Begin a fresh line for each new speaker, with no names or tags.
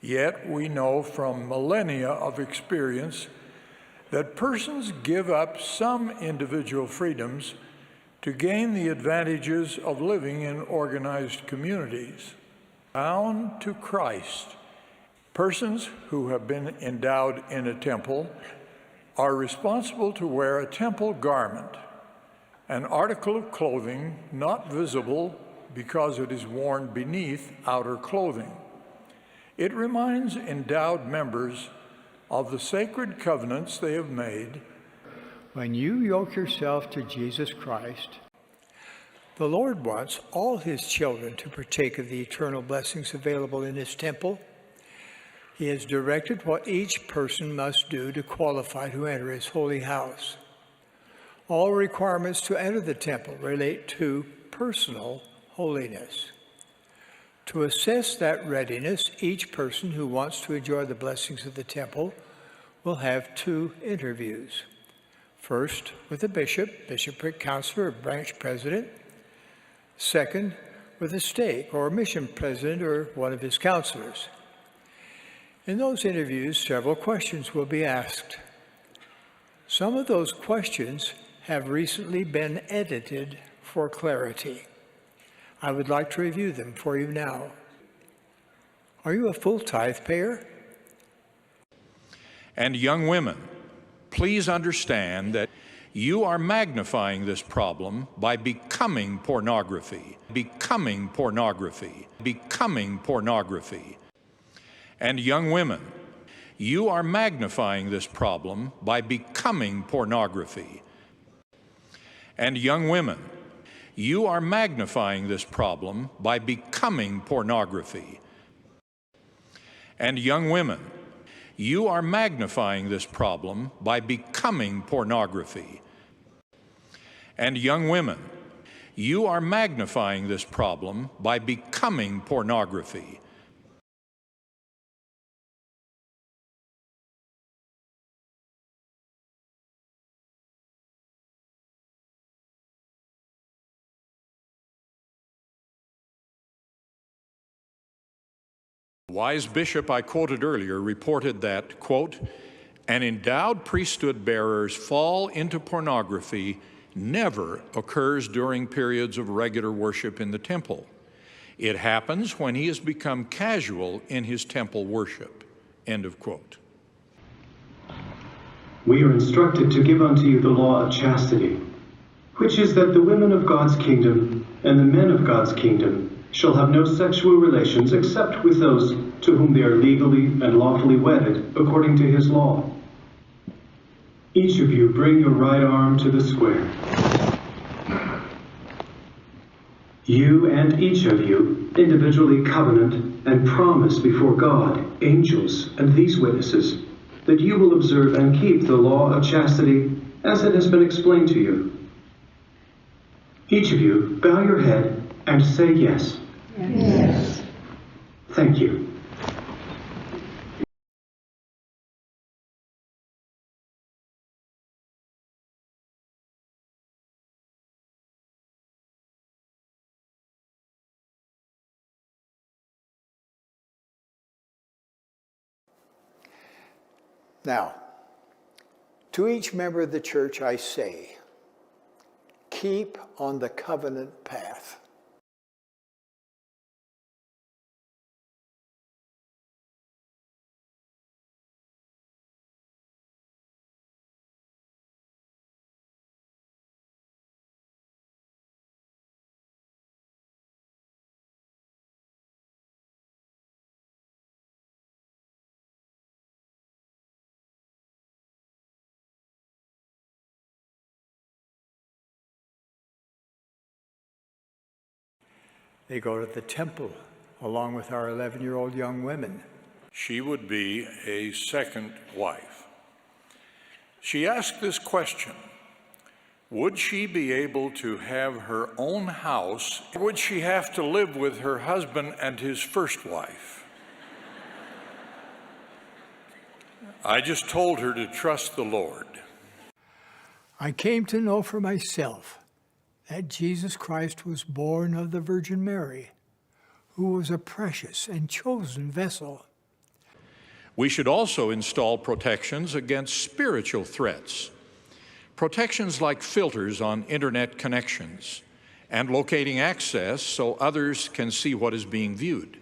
Yet we know from millennia of experience that persons give up some individual freedoms to gain the advantages of living in organized communities. Bound to Christ, persons who have been endowed in a temple are responsible to wear a temple garment, an article of clothing not visible because it is worn beneath outer clothing. It reminds endowed members of the sacred covenants they have made.
When you yoke yourself to Jesus Christ, the Lord wants all his children to partake of the eternal blessings available in his temple. He has directed what each person must do to qualify to enter his holy house. All requirements to enter the temple relate to personal holiness. To assess that readiness, each person who wants to enjoy the blessings of the temple will have 2 interviews. First, with a bishop, bishopric counselor, or branch president. Second, with a stake or mission president or one of his counselors. In those interviews, several questions will be asked. Some of those questions have recently been edited for clarity. I would like to review them for you now. Are you a full tithe payer?
And young women, please understand that you are magnifying this problem by becoming pornography, becoming pornography, becoming pornography. And young women, you are magnifying this problem by becoming pornography. And young women, you are magnifying this problem by becoming pornography. And young women, you are magnifying this problem by becoming pornography. And young women, you are magnifying this problem by becoming pornography. The wise bishop I quoted earlier reported that, quote, an endowed priesthood bearer's fall into pornography never occurs during periods of regular worship in the temple. It happens when he has become casual in his temple worship, end of quote.
We are instructed to give unto you the law of chastity, which is that the women of God's kingdom and the men of God's kingdom shall have no sexual relations except with those to whom they are legally and lawfully wedded according to his law. Each of you bring your right arm to the square. You and each of you individually covenant and promise before God, angels, and these witnesses that you will observe and keep the law of chastity as it has been explained to you. Each of you bow your head and say yes.
Yes.
Thank you.
Now, to each member of the church I say, keep on the covenant path. They go to the temple along with our 11-year-old young women.
She would be a second wife. She asked this question: would she be able to have her own house? Would she have to live with her husband and his first wife? I just told her to trust the Lord.
I came to know for myself that Jesus Christ was born of the Virgin Mary, who was a precious and chosen vessel.
We should also install protections against spiritual threats. Protections like filters on internet connections and locating access so others can see what is being viewed.